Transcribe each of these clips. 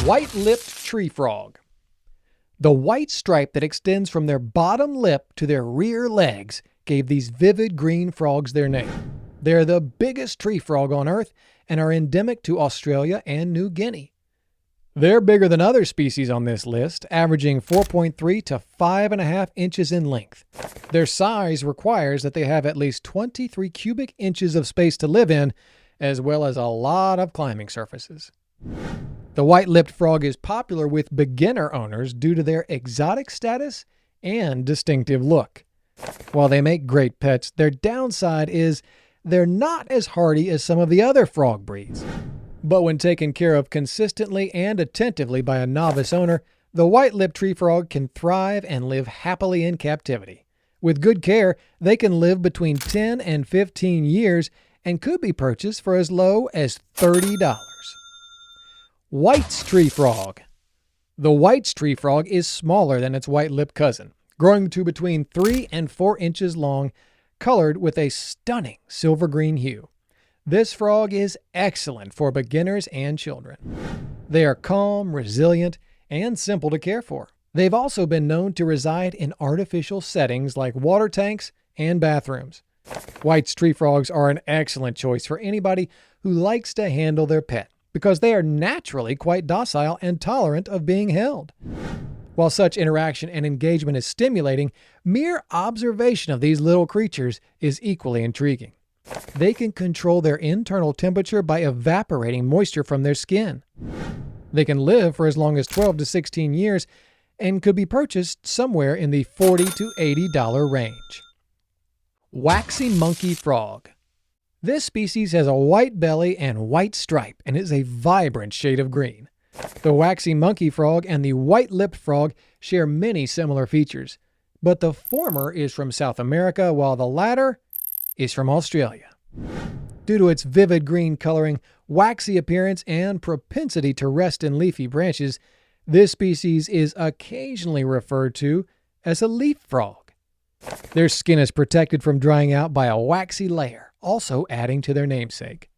White-lipped tree frog. The white stripe that extends from their bottom lip to their rear legs gave these vivid green frogs their name. They're the biggest tree frog on Earth and are endemic to Australia and New Guinea. They're bigger than other species on this list, averaging 4.3 to 5.5 inches in length. Their size requires that they have at least 23 cubic inches of space to live in, as well as a lot of climbing surfaces. The white-lipped frog is popular with beginner owners due to their exotic status and distinctive look. While they make great pets, their downside is they're not as hardy as some of the other frog breeds. But when taken care of consistently and attentively by a novice owner, the white-lipped tree frog can thrive and live happily in captivity. With good care, they can live between 10 and 15 years and could be purchased for as low as $30. White's tree frog. The White's tree frog is smaller than its white-lipped cousin, growing to between 3 and 4 inches long, colored with a stunning silver-green hue. This frog is excellent for beginners and children. They are calm, resilient, and simple to care for. They've also been known to reside in artificial settings like water tanks and bathrooms. White's tree frogs are an excellent choice for anybody who likes to handle their pet, because they are naturally quite docile and tolerant of being held. While such interaction and engagement is stimulating, mere observation of these little creatures is equally intriguing. They can control their internal temperature by evaporating moisture from their skin. They can live for as long as 12 to 16 years and could be purchased somewhere in the $40 to $80 range. Waxy monkey frog. This species has a white belly and white stripe and is a vibrant shade of green. The waxy monkey frog and the white-lipped frog share many similar features, but the former is from South America while the latter is from Australia. Due to its vivid green coloring, waxy appearance, and propensity to rest in leafy branches, this species is occasionally referred to as a leaf frog. Their skin is protected from drying out by a waxy layer, also adding to their namesake.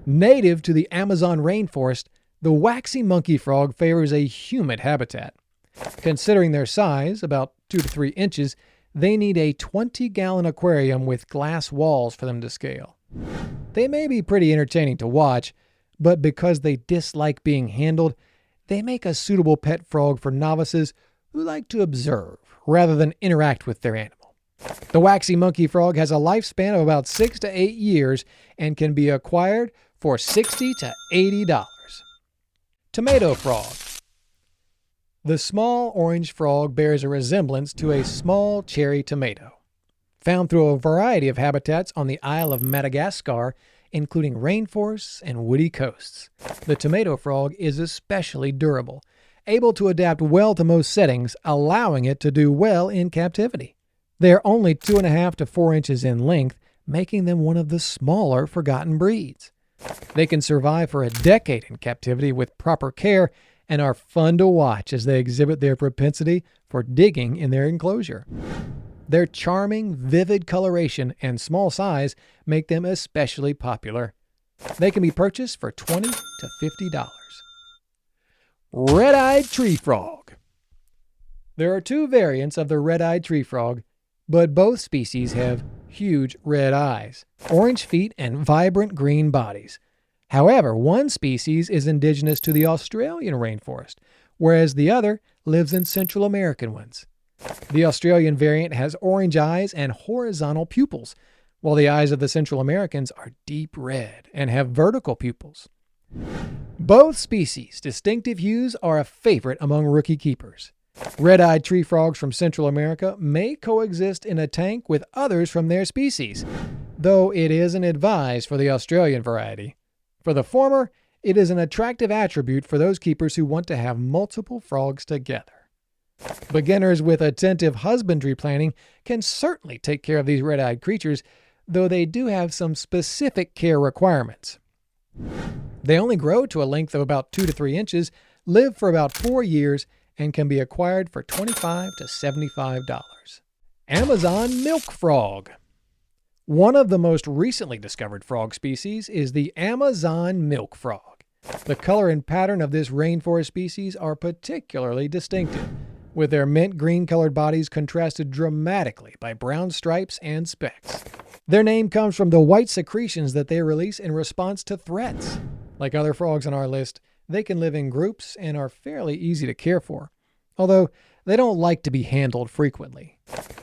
Native to the Amazon rainforest, the waxy monkey frog favors a humid habitat. Considering their size, about 2 to 3 inches, they need a 20-gallon aquarium with glass walls for them to scale. They may be pretty entertaining to watch, but because they dislike being handled, they make a suitable pet frog for novices who like to observe rather than interact with their animal. The waxy monkey frog has a lifespan of about 6 to 8 years and can be acquired for $60 to $80. Tomato frog. The small orange frog bears a resemblance to a small cherry tomato. Found through a variety of habitats on the Isle of Madagascar, including rainforests and woody coasts. The tomato frog is especially durable, able to adapt well to most settings, allowing it to do well in captivity. They are only 2.5 to 4 inches in length, making them one of the smaller forgotten breeds. They can survive for a decade in captivity with proper care and are fun to watch as they exhibit their propensity for digging in their enclosure. Their charming, vivid coloration and small size make them especially popular. They can be purchased for $20 to $50. Red-eyed tree frog. There are 2 variants of the red-eyed tree frog, but both species have huge red eyes, orange feet, and vibrant green bodies. However, one species is indigenous to the Australian rainforest, whereas the other lives in Central American ones. The Australian variant has orange eyes and horizontal pupils, while the eyes of the Central Americans are deep red and have vertical pupils. Both species' distinctive hues are a favorite among rookie keepers. Red-eyed tree frogs from Central America may coexist in a tank with others from their species, though it isn't advised for the Australian variety. For the former, it is an attractive attribute for those keepers who want to have multiple frogs together. Beginners with attentive husbandry planning can certainly take care of these red-eyed creatures, though they do have some specific care requirements. They only grow to a length of about 2 to 3 inches, live for about 4 years, and can be acquired for $25 to $75. Amazon milk frog. One of the most recently discovered frog species is the Amazon milk frog. The color and pattern of this rainforest species are particularly distinctive, with their mint green colored bodies contrasted dramatically by brown stripes and specks. Their name comes from the white secretions that they release in response to threats. Like other frogs on our list, they can live in groups and are fairly easy to care for, although they don't like to be handled frequently.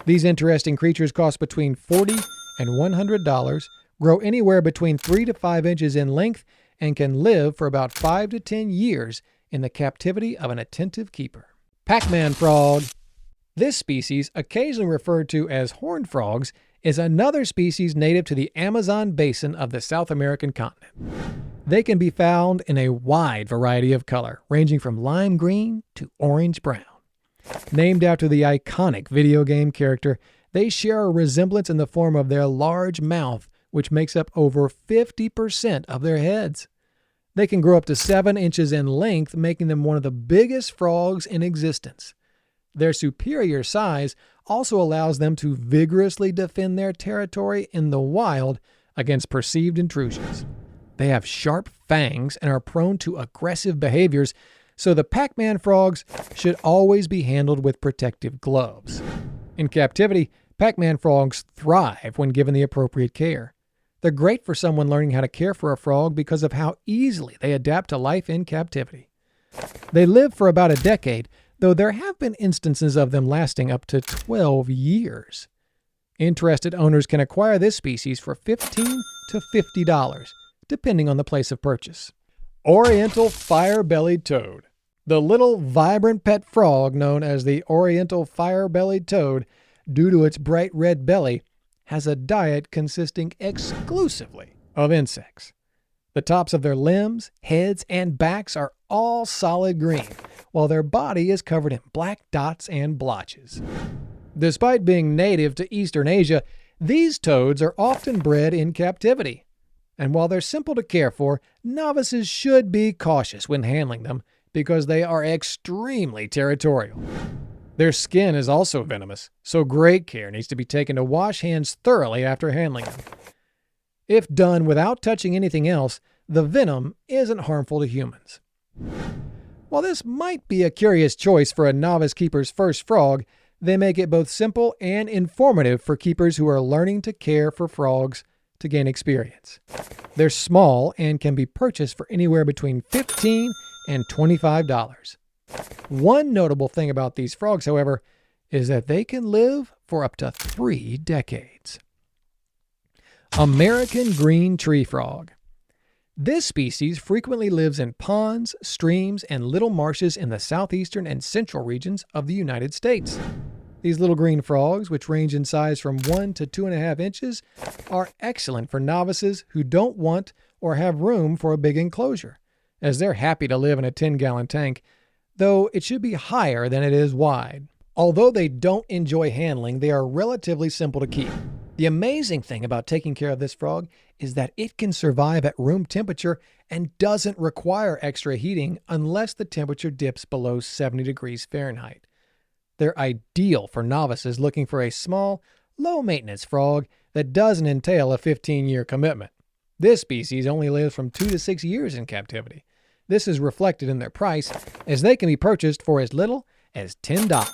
These interesting creatures cost between $40 and $100, grow anywhere between 3 to 5 inches in length, and can live for about 5 to 10 years in the captivity of an attentive keeper. Pac-Man frog. This species, occasionally referred to as horned frogs, is another species native to the Amazon basin of the South American continent. They can be found in a wide variety of color, ranging from lime green to orange-brown. Named after the iconic video game character, they share a resemblance in the form of their large mouth, which makes up over 50% of their heads. They can grow up to 7 inches in length, making them one of the biggest frogs in existence. Their superior size also allows them to vigorously defend their territory in the wild against perceived intrusions. They have sharp fangs and are prone to aggressive behaviors, so the Pac-Man frogs should always be handled with protective gloves. In captivity, Pac-Man frogs thrive when given the appropriate care. They're great for someone learning how to care for a frog because of how easily they adapt to life in captivity. They live for about a decade, though there have been instances of them lasting up to 12 years. Interested owners can acquire this species for $15 to $50, depending on the place of purchase. Oriental fire-bellied toad. The little vibrant pet frog known as the Oriental fire-bellied toad, due to its bright red belly, has a diet consisting exclusively of insects. The tops of their limbs, heads, and backs are all solid green, while their body is covered in black dots and blotches. Despite being native to Eastern Asia, these toads are often bred in captivity. And while they're simple to care for, novices should be cautious when handling them because they are extremely territorial. Their skin is also venomous, so great care needs to be taken to wash hands thoroughly after handling them. If done without touching anything else, the venom isn't harmful to humans. While this might be a curious choice for a novice keeper's first frog, they make it both simple and informative for keepers who are learning to care for frogs to gain experience. They're small and can be purchased for anywhere between $15 and $25. One notable thing about these frogs, however, is that they can live for up to 3 decades. American green tree frog. This species frequently lives in ponds, streams, and little marshes in the southeastern and central regions of the United States. These little green frogs, which range in size from 1 to 2.5 inches, are excellent for novices who don't want or have room for a big enclosure, as they're happy to live in a 10-gallon tank, though it should be higher than it is wide. Although they don't enjoy handling, they are relatively simple to keep. The amazing thing about taking care of this frog is that it can survive at room temperature and doesn't require extra heating unless the temperature dips below 70 degrees Fahrenheit. They're ideal for novices looking for a small, low-maintenance frog that doesn't entail a 15-year commitment. This species only lives from 2 to 6 years in captivity. This is reflected in their price, as they can be purchased for as little as $10.